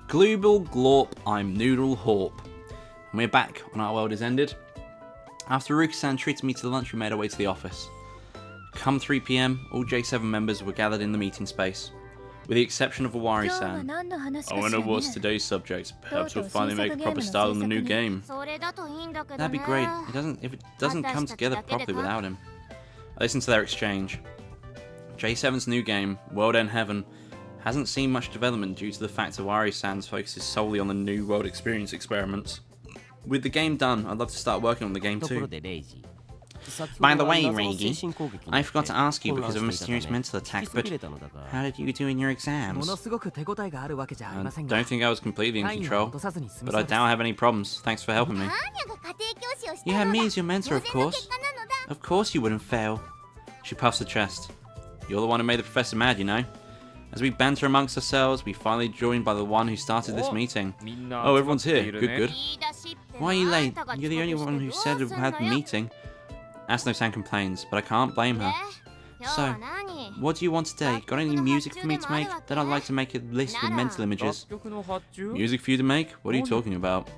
Global Glorp, I'm NoodleHorp. And we're back when our world has ended. After Ruka-san treated me to lunch, we made our way to the office. Come 3 PM, all J7 members were gathered in the meeting space. With the exception of Awari-san. I wonder what's today's subject. Perhaps we'll finally make a proper start on the new game. That'd be great. If it doesn't come together properly without him. I listened to their exchange. J7's new game, World End Heaven, hasn't seen much development due to the fact Awari-san's focus is solely on the new world experience experiments. With the game done, I'd love to start working on the game too. By the way, Reigi, I forgot to ask you because of a mysterious mental attack, but how did you do in your exams? I don't think I was completely in control, but I doubt I have any problems. Thanks for helping me. You had me as your mentor, of course. Of course you wouldn't fail. She puffs her chest. You're the one who made the professor mad, you know. As we banter amongst ourselves, we finally joined by the one who started this meeting. Oh, everyone's here. Good, good. Why are you late? You're the only one who said we had the meeting. Asano-san complains, but I can't blame her. So, what do you want today? Got any music for me to make? Then I'd like to make a list with mental images. Music for you to make? What are you talking about?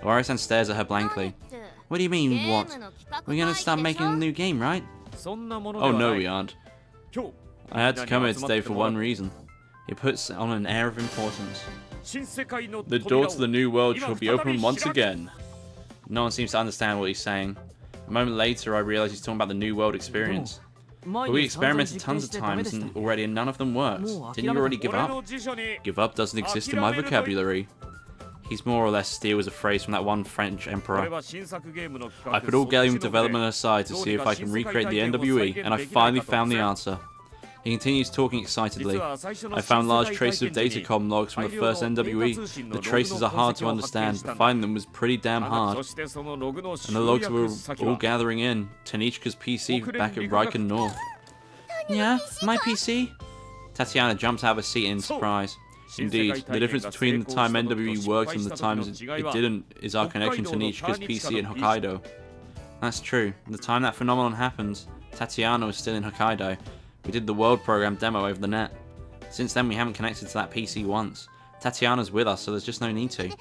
Awari-san stares at her blankly. What do you mean, what? We're gonna start making a new game, right? Oh no, we aren't. I had to come here today for one reason. He puts on an air of importance. The door to the new world shall be open once again. No one seems to understand what he's saying. A moment later, I realize he's talking about the new world experience. But we experimented tons of times already and none of them worked. Didn't you already give up? Give up doesn't exist in my vocabulary. He's more or less steals a phrase from that one French emperor. I put all game development aside to see if I can recreate the NWE, and I finally found the answer. He continues talking excitedly. I found large traces of datacom logs from the first NWE. The traces are hard to understand, but finding them was pretty damn hard. And the logs were all gathering in. Tanichka's PC back at Riken North. Yeah, my PC? Tatiana jumps out of her seat in surprise. Indeed, the difference between the time NWE worked and the times it didn't is our connection to Tanichka's PC in Hokkaido. That's true. The time that phenomenon happened, Tatiana was still in Hokkaido. We did the World Program demo over the net. Since then, we haven't connected to that PC once. Tatiana's with us, so there's just no need to.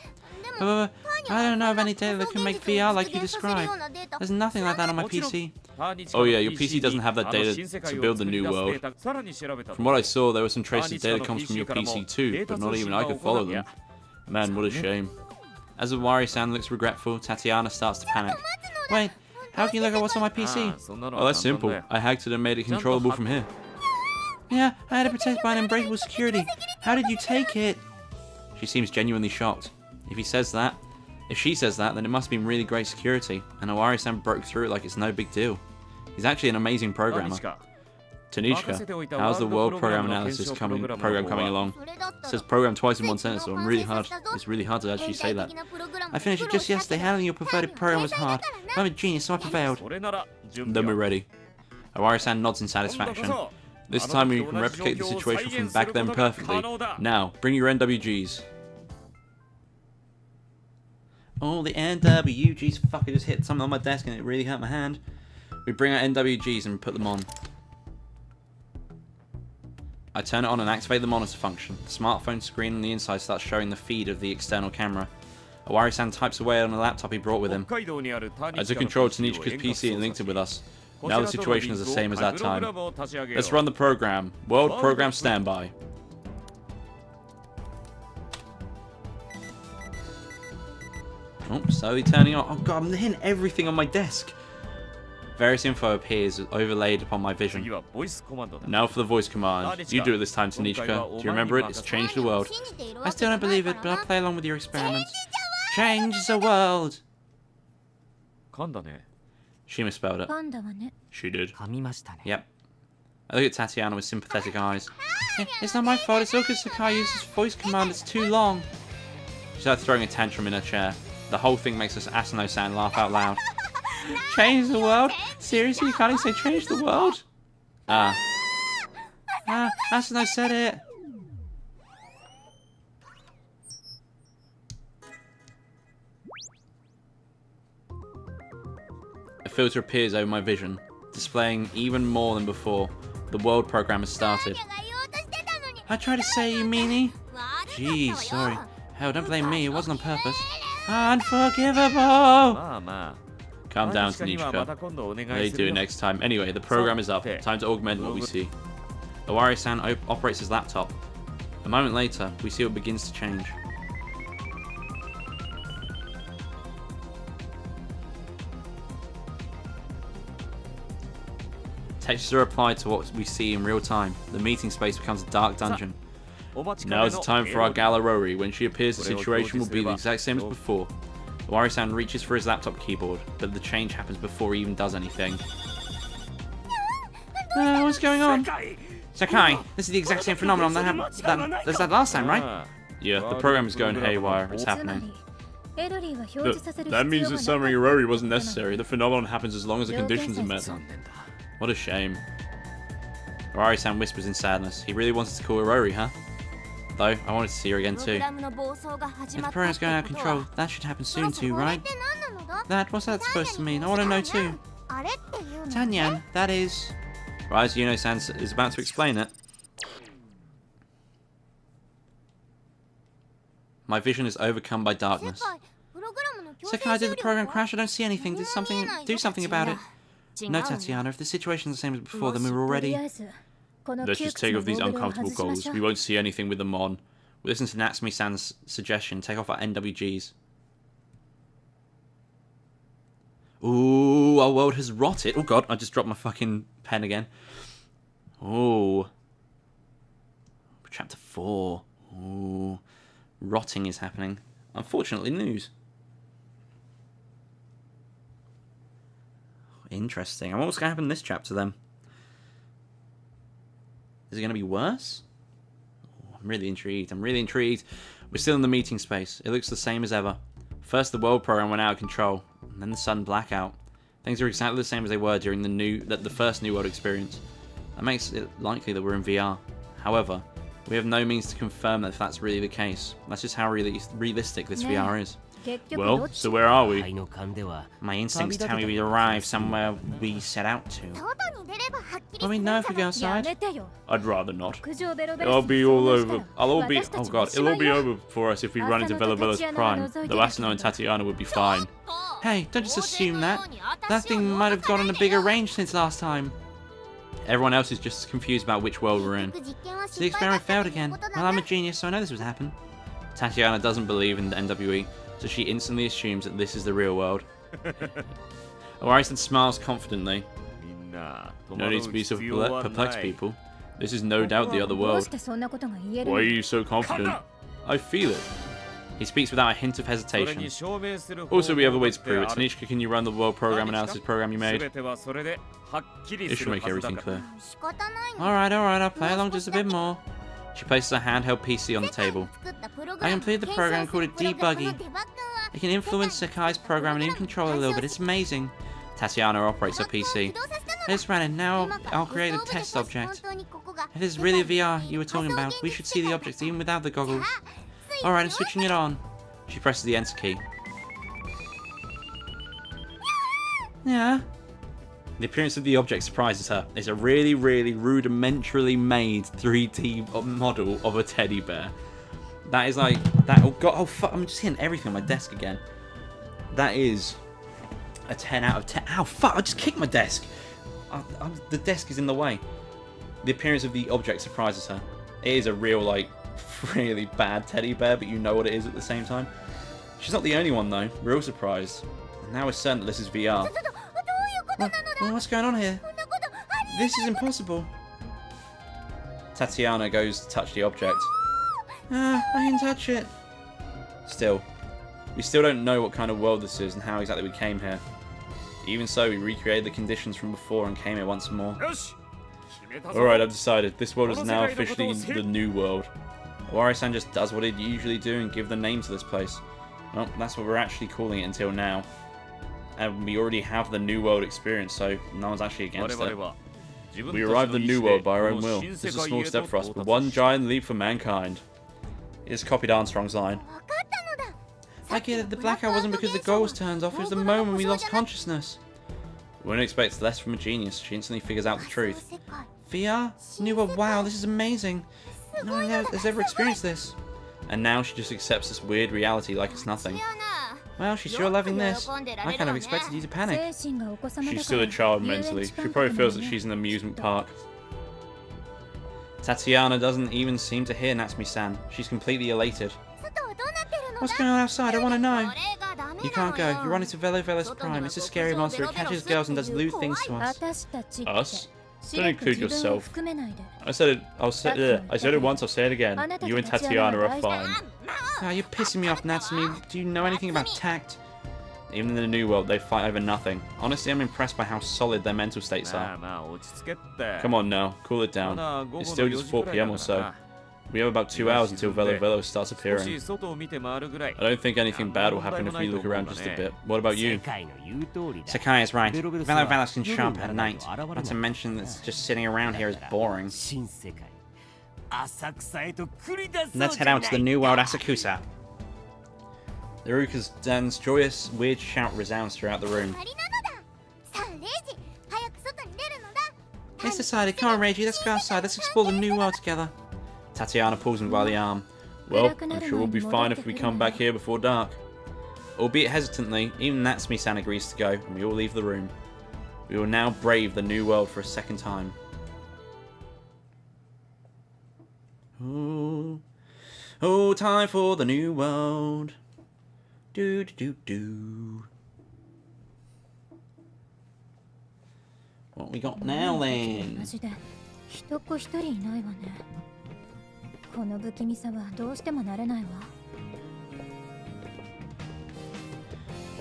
I don't know of any data that can make VR like you described. There's nothing like that on my PC. Oh yeah, your PC doesn't have that data to build the new world. From what I saw, there were some traces of data comes from your PC too, but not even I could follow them. Man, what a shame. As Awari-san looks regretful, Tatiana starts to panic. Wait. How can you look at what's on my PC? Oh, that's simple. I hacked it and made it controllable from here. Yeah, I had it protected by an unbreakable security. How did you take it? She seems genuinely shocked. If she says that, then it must have been really great security, and Awari-san broke through it like it's no big deal. He's actually an amazing programmer. Tanichka, how's the World Program Analysis program coming along? It says program twice in one sentence, so it's really hard to actually say that. I finished it just yesterday. Handling your perverted program was hard. I'm a genius, so I prevailed. Then we're ready. Awari-san nods in satisfaction. This time we can replicate the situation from back then perfectly. Now, bring your NWGs. Oh, the NWGs. Fuck, I just hit something on my desk and it really hurt my hand. We bring our NWGs and put them on. I turn it on and activate the monitor function. The smartphone screen on the inside starts showing the feed of the external camera. Awari-san types away on a laptop he brought with him. I took control of Tanichka's PC and linked it with us. Now the situation is the same as that time. Let's run the program. World Program Standby. Oh, slowly turning on. Oh god, I'm hitting everything on my desk. Various info appears overlaid upon my vision. Now for the voice command. You do it this time, Tanichka. Do you remember it? It's changed the world. I still don't believe it, but I'll play along with your experiments. Change the world! She misspelled it. She did. Yep. I look at Tatiana with sympathetic eyes. It's not my fault, it's all because Sakai used his voice command, it's too long. She started throwing a tantrum in her chair. The whole thing makes us Asano-san laugh out loud. Change the world? Seriously, you can't even say change the world? Asano said it. A filter appears over my vision, displaying even more than before. The world program has started. I tried to say you meanie. Geez, sorry. Hell, don't blame me. It wasn't on purpose. Unforgivable! Calm down, Nichol. They do it next time. Anyway, the program is up. Time to augment what we see. Owari-san operates his laptop. A moment later, we see what begins to change. Textures are applied to what we see in real time. The meeting space becomes a dark dungeon. Now is the time for our gala Rory. When she appears, the situation will be the exact same as before. Owari-san reaches for his laptop keyboard, but the change happens before he even does anything. What's going on? Sakai, this is the exact same phenomenon that happened last time, right? Yeah, the program is going haywire. It's happening. That means that summoning Rory wasn't necessary. The phenomenon happens as long as the conditions are met. What a shame. Owari-san whispers in sadness. He really wanted to call her Rory, huh? Though, I wanted to see her again too. If the program's going out of control, that should happen soon too, right? What's that supposed to mean? I want to know too. Tanyan, that is... Right, as Yuno-san is about to explain it. My vision is overcome by darkness. Sakai, did the program crash? I don't see anything. Do something about it. No, Tatiana, if the situation's the same as before, then we're already... Let's just take off these uncomfortable goggles. We won't see anything with them on. We'll listen to Natsumi-san's suggestion. Take off our NWGs. Ooh, our world has rotted. Oh god, I just dropped my fucking pen again. Ooh. Chapter 4. Ooh. Rotting is happening. Unfortunately, news. Interesting. I wonder what's going to happen in this chapter then. Is it going to be worse? Oh, I'm really intrigued. We're still in the meeting space. It looks the same as ever. First, the world program went out of control, and then the sudden blackout. Things are exactly the same as they were during the first New World experience. That makes it likely that we're in VR. However, we have no means to confirm that if that's really the case. That's just how realistic this VR is. Well, so where are we? My instincts tell me we arrived somewhere we set out to. Will we know if we go outside? I'd rather not. It'll be all over. Oh god, it'll all be over for us if we run into Velavella's prime. Though Asano and Tatiana would be fine. Hey, don't just assume that. That thing might have gone on a bigger range since last time. Everyone else is just confused about which world we're in. So the experiment failed again. Well, I'm a genius, so I know this would happen. Tatiana doesn't believe in the NWE, so she instantly assumes that this is the real world. Owari-san smiles confidently. No need to be so perplexed, people. This is no doubt the other world. Why are you so confident? I feel it. He speaks without a hint of hesitation. Also, we have a way to prove it. Tanishka, can you run the world program analysis program you made? This should make everything clear. Alright, I'll play along just a bit more. She places a handheld PC on the table. I completed the program called it Debuggy. It can influence Sakai's program and even control it a little bit. It's amazing. Tatiana operates her PC. I just ran it. Now I'll create a test object. If this is really a VR you were talking about, we should see the objects even without the goggles. Alright, I'm switching it on. She presses the enter key. Yeah. The appearance of the object surprises her. It's a really, really rudimentarily made 3D model of a teddy bear. That is like that. Oh god! Oh fuck! I'm just hitting everything on my desk again. That is a 10 out of 10. Ow! Fuck! I just kicked my desk. The desk is in the way. The appearance of the object surprises her. It is a real, like, really bad teddy bear, but you know what it is at the same time. She's not the only one though. We're all surprised. And now we're certain that this is VR. What's going on here? This is impossible. Tatiana goes to touch the object. I can touch it. Still, we still don't know what kind of world this is and how exactly we came here. Even so, we recreated the conditions from before and came here once more. Alright, I've decided. This world is now officially the new world. Owari-san just does what he'd usually do and give the name to this place. Well, that's what we're actually calling it until now. And we already have the New World experience, so no one's actually against it. We arrived at the New World by our own will. It's a small step for us, but one giant leap for mankind. It's copied Armstrong's line. I get it, the blackout wasn't because the goal was turned off, it was the moment we lost consciousness. We wouldn't expect less from a genius. She instantly figures out the truth. VR? New World, wow, this is amazing. No one has ever experienced this. And now she just accepts this weird reality like it's nothing. Well, she's sure loving this. I kind of expected you to panic. She's still a child mentally. She probably feels that she's in an amusement park. Tatiana doesn't even seem to hear Natsume-san. She's completely elated. What's going on outside? I want to know. You can't go. You're running to Velo's Prime. It's a scary monster. It catches girls and does lewd things to us. Us? Don't include yourself. I said it once, I'll say it again. You and Tatiana are fine. Oh, you're pissing me off, Natsume. Do you know anything about tact? Even in the new world, they fight over nothing. Honestly, I'm impressed by how solid their mental states are. Come on now, cool it down. It's still just 4 PM or so. We have about 2 hours until Velo starts appearing. I don't think anything bad will happen if we look around just a bit. What about you? Sakai is right. Velo can show up at night. Not to mention that just sitting around here is boring. Let's head out to the new world Asakusa. Iruka's Dan's joyous, weird shout resounds throughout the room. It's decided. Come on, Reiji, let's go outside. Let's explore the new world together. Tatiana pulls him by the arm. Well, I'm sure we'll be fine if we come back here before dark. Albeit hesitantly, even Natsume-san agrees to go, and we all leave the room. We will now brave the new world for a second time. Ooh. Oh, time for the new world. Do do do do. What we got now then?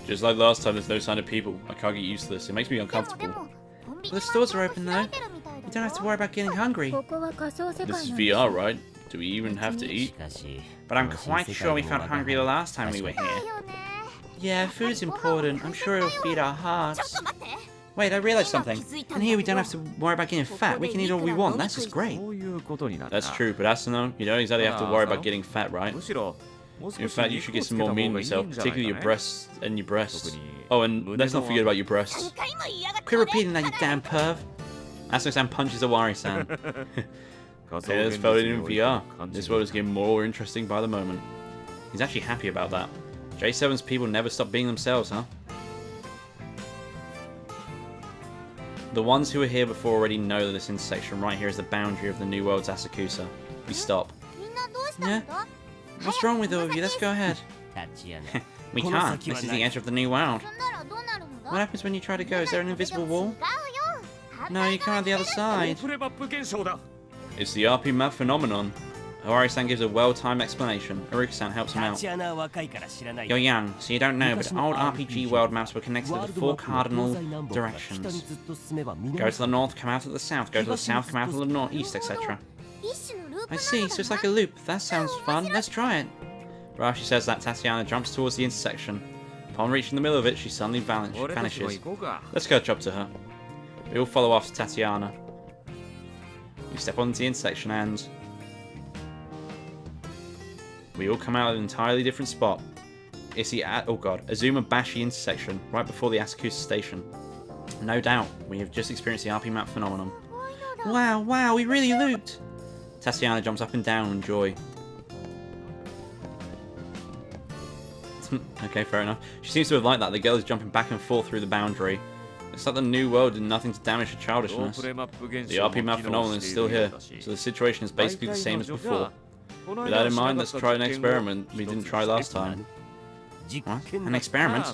Just like last time, there's no sign of people. I can't get used to this. It makes me uncomfortable. Well, the stores are open though. You don't have to worry about getting hungry. This is VR, right? Do we even have to eat? But I'm quite sure we felt hungry the last time we were here. Yeah, food's important. I'm sure it'll feed our hearts. Wait, I realized something. And here we don't have to worry about getting fat. We can eat all we want. That's just great. That's true, but Asano, you don't exactly have to worry about getting fat, right? In fact, you should get some more meat in yourself, particularly your breasts and your breasts. Oh, and let's not forget about your breasts. Quit repeating that, you damn perv. Asano-san punches Awari-san. Okay, let's felt it in VR. This world is getting more interesting by the moment. He's actually happy about that. J7's people never stop being themselves, huh? The ones who were here before already know that this intersection right here is the boundary of the new world's Asakusa. We stop. Yeah? What's wrong with all of you? Let's go ahead. We can't. This is the edge of the new world. What happens when you try to go? Is there an invisible wall? No, you can't on the other side. It's the RP map phenomenon. Awari-san gives a well-timed explanation. Iruka-san helps him out. You're young, so you don't know, but old RPG world maps were connected to the 4 cardinal directions. Go to the north, come out of the south. Go to the south, come out of the northeast, etc. I see, so it's like a loop. That sounds fun. Let's try it. Right after she says that, Tatiana jumps towards the intersection. Upon reaching the middle of it, she suddenly vanishes. Let's catch up to her. We all follow after Tatiana. We step onto the intersection and we all come out at an entirely different spot. It's the Azuma-Bashi intersection, right before the Asakusa station. No doubt, we have just experienced the RP map phenomenon. Wow, we really looped! Tatiana jumps up and down in joy. Okay, fair enough. She seems to have liked that. The girl is jumping back and forth through the boundary. It's like the new world did nothing to damage her childishness. The RP map phenomenon is still here, so the situation is basically the same as before. With that in mind, let's try an experiment we didn't try last time. What? An experiment?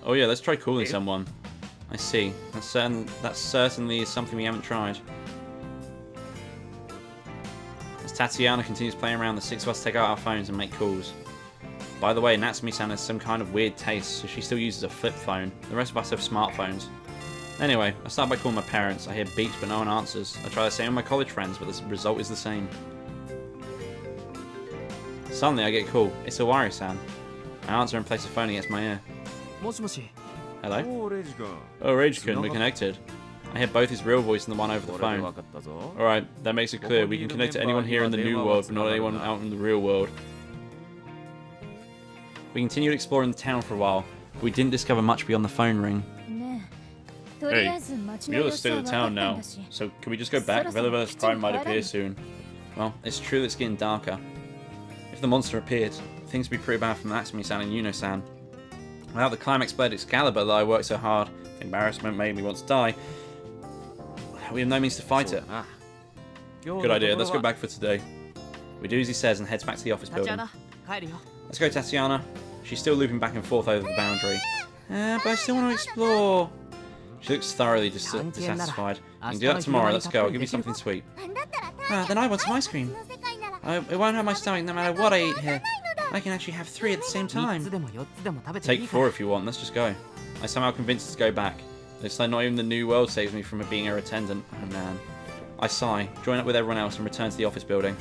Oh yeah, let's try calling someone. I see. That certainly is something we haven't tried. As Tatiana continues playing around, the 6 of us take out our phones and make calls. By the way, Natsume-san has some kind of weird taste, so she still uses a flip phone. The rest of us have smartphones. Anyway, I start by calling my parents. I hear beeps but no one answers. I try the same with my college friends, but the result is the same. Suddenly I get a call. It's Awari-san. I answer and place the phone against my ear. Hello? Oh, Reiji-kun, we're connected. I hear both his real voice and the one over the phone. Alright, that makes it clear. We can connect to anyone here in the new world, but not anyone out in the real world. We continued exploring the town for a while, but we didn't discover much beyond the phone ring. Hey, we ought to stay in the town now, so can we just go back? Velo's Prime might appear soon. Well, it's true that it's getting darker. If the monster appeared, things would be pretty bad for Natsumi-san and Yuno-san. Without the climax-blade Excalibur that I worked so hard, the embarrassment made me want to die. We have no means to fight it. Good idea, let's go back for today. We do as he says and heads back to the office building. Let's go, Tatiana. She's still looping back and forth over the boundary. But I still want to explore. She looks thoroughly dissatisfied. You can do that tomorrow, let's go, I'll give you something sweet. Then I want some ice cream. It won't hurt my stomach no matter what I eat here. I can actually have 3 at the same time. Take 4 if you want, let's just go. I somehow convinced her to go back. Looks like not even the new world saves me from being her attendant. Oh man. I sigh, join up with everyone else and return to the office building.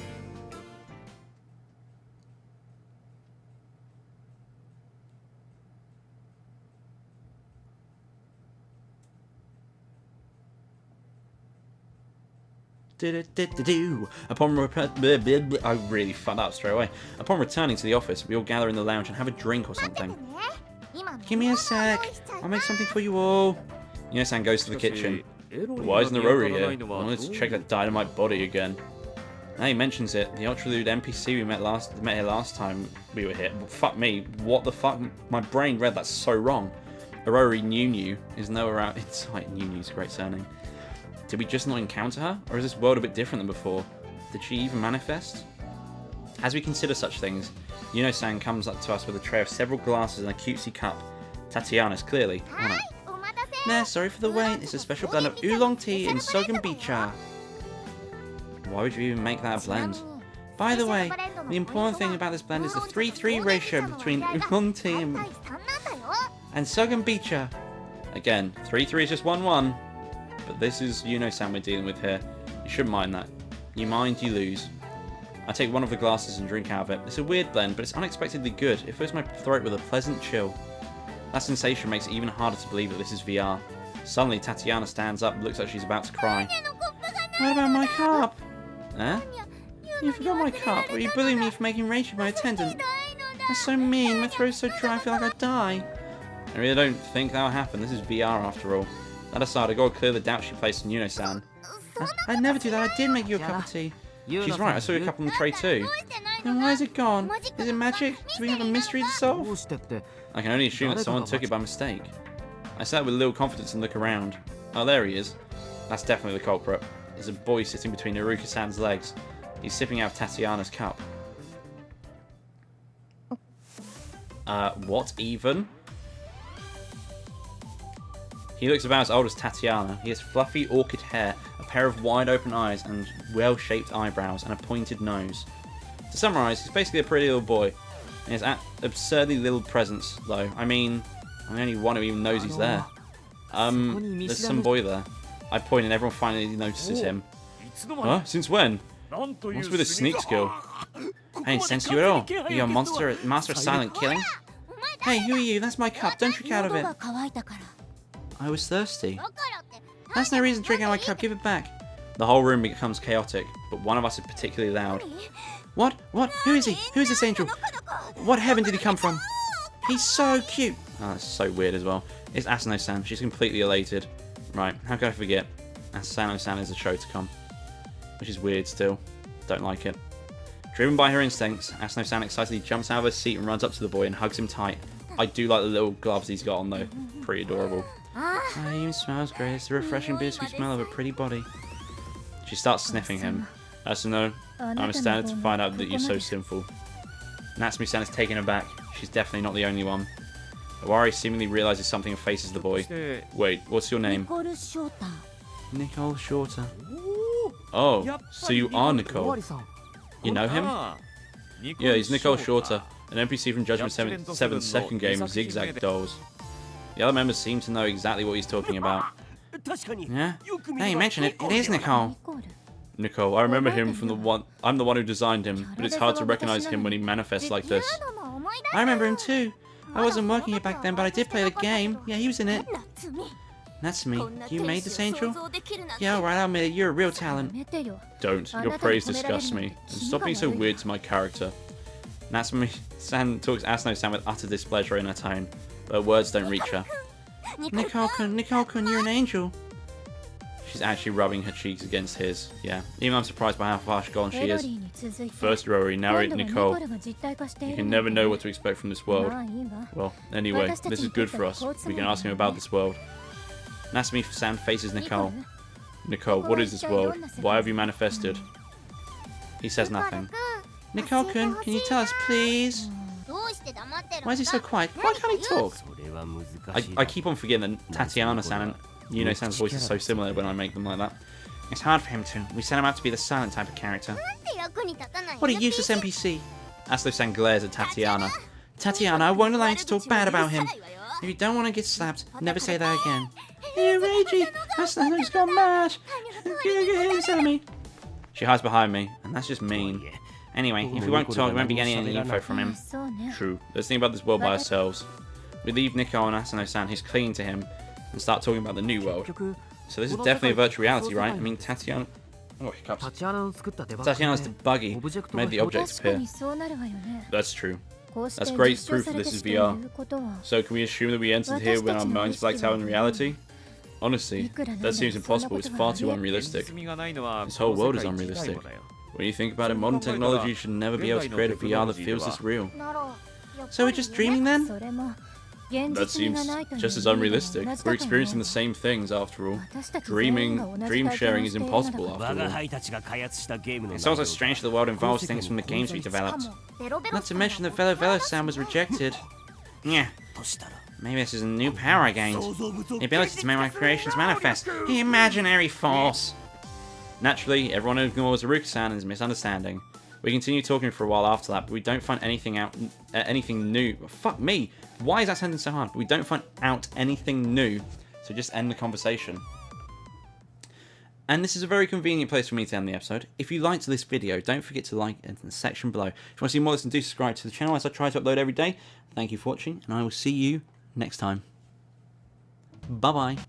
Upon I really fucked up straight away. Upon returning to the office, we all gather in the lounge and have a drink or something. Give me a sec. I'll make something for you all. Yuno-san goes to the kitchen. Why isn't the Rory here? I wanted to check that dynamite body again. Now he mentions it. The ultra-lewd NPC we met here last time we were here. Well, fuck me. What the fuck? My brain read that so wrong. Rory New is nowhere out in sight. New's a great surname. Did we just not encounter her? Or is this world a bit different than before? Did she even manifest? As we consider such things, Yuno-san comes up to us with a tray of several glasses and a cutesy cup. Tatiana's clearly on it. Nah, sorry for the wait. It's a special blend of oolong tea and sogenbicha. Why would you even make that a blend? By the way, the important thing about this blend is the 3:3 ratio between oolong tea and sogenbicha. Again, 3:3 is just 1:1. But this is Yuno-san we're dealing with here. You shouldn't mind that. You mind, you lose. I take one of the glasses and drink out of it. It's a weird blend, but it's unexpectedly good. It fills my throat with a pleasant chill. That sensation makes it even harder to believe that this is VR. Suddenly, Tatiana stands up and looks like she's about to cry. What about my cup? Huh? You forgot my cup, or you bullying me for making Rachel my attendant? That's so mean, my throat's so dry I feel like I'd die. I really don't think that'll happen. This is VR after all. That aside, I gotta clear the doubt she placed in Yuno-san. I'd never do that, I did make you a cup of tea. She's right, I saw your cup on the tray too. Then why is it gone? Is it magic? Do we have a mystery to solve? I can only assume that someone took it by mistake. I sat with little confidence and look around. Oh, there he is. That's definitely the culprit. There's a boy sitting between Iruka-san's legs. He's sipping out of Tatiana's cup. What even? He looks about as old as Tatiana. He has fluffy orchid hair, a pair of wide open eyes and well-shaped eyebrows and a pointed nose. To summarise, he's basically a pretty little boy. And he has absurdly little presence, though. I mean, I'm the only one who even knows he's there. There's some boy there. I point and everyone finally notices him. Huh? Since when? What's with his sneak skill? I didn't sense you at all. Are you a master of silent killing? Hey, who are you? That's my cup. Don't drink out of it. I was thirsty. That's no reason to drink out my cup. Give it back. The whole room becomes chaotic, but one of us is particularly loud. What? What? Who is he? Who is this angel? What heaven did he come from? He's so cute. Oh, that's so weird as well. It's Asano-san. She's completely elated. Right, how could I forget? Asano-san is a show to come. Which is weird still. Don't like it. Driven by her instincts, Asano-san excitedly jumps out of her seat and runs up to the boy and hugs him tight. I do like the little gloves he's got on though. Pretty adorable. He even smells great. It's the refreshing bittersweet smell of a pretty body. She starts sniffing him. Asano, I'm astounded to find out that you're so sinful. Natsumi-san is taken aback. She's definitely not the only one. Owari seemingly realizes something and faces the boy. Wait, what's your name? Nichol Shorter. Oh, so you are Nichol. You know him? Yeah, he's Nichol Shorter, an NPC from Judgment 7's second game, Zigzag Dolls. The other members seem to know exactly what he's talking about. Yeah? Now you mention it, it is Nichol. Nichol, I remember him from the one... I'm the one who designed him, but it's hard to recognize him when he manifests like this. I remember him too. I wasn't working here back then, but I did play the game. Yeah, he was in it. Natsumi, you made this angel? Yeah, alright, I'll admit it, you're a real talent. Don't. Your praise disgusts me. And stop being so weird to my character. Natsumi-san talks Asano-san with utter displeasure in her tone, but her words don't reach her. Nichol-kun, you're an angel. She's actually rubbing her cheeks against his. Yeah. Even I'm surprised by how far gone she is. First Rory, now Nichol. You can never know what to expect from this world. Well, anyway, this is good for us. We can ask him about this world. Nasumi-san faces Nichol. Nichol, what is this world? Why have you manifested? He says nothing. Nichol-kun, can you tell us, please? Why is he so quiet? Why can't he talk? I keep on forgetting that Tatiana-san and Yuno-san's voice is so similar when I make them like that. It's hard for him to. We sent him out to be the silent type of character. What a useless NPC. Asto-san glares at Tatiana. Tatiana, I won't allow you to talk bad about him. If you don't want to get slapped, never say that again. Hey, Reiji! Asto's gone mad! She hides behind me, and that's just mean. Anyway, if we won't talk, we won't be getting any info from him. True. Let's think about this world by ourselves. We leave Nichol and Asano-san, who's clinging to him, and start talking about the new world. So this is definitely a virtual reality, right? I mean, Tatiana... Oh, hiccups. Tatiana's the buggy made the objects appear. That's true. That's great proof that this is VR. So can we assume that we entered here when our minds blacked out in reality? Honestly, that seems impossible. It's far too unrealistic. This whole world is unrealistic. When you think about it, modern technology should never be able to create a VR that feels this real. So we're just dreaming then? That seems just as unrealistic. We're experiencing the same things after all. Dream sharing is impossible after all. It's also strange that the world involves things from the games we developed. Not to mention that Velo-Velo-san was rejected. Yeah. Maybe this is a new power I gained. The ability to make my creations manifest. The imaginary force. Naturally, everyone ignores Haruka-san and is misunderstanding. We continue talking for a while after that, but we don't find anything new. Fuck me! Why is that sentence so hard? We don't find out anything new, so just end the conversation. And this is a very convenient place for me to end the episode. If you liked this video, don't forget to like it in the section below. If you want to see more of this, do subscribe to the channel as I try to upload every day. Thank you for watching, and I will see you next time. Bye-bye.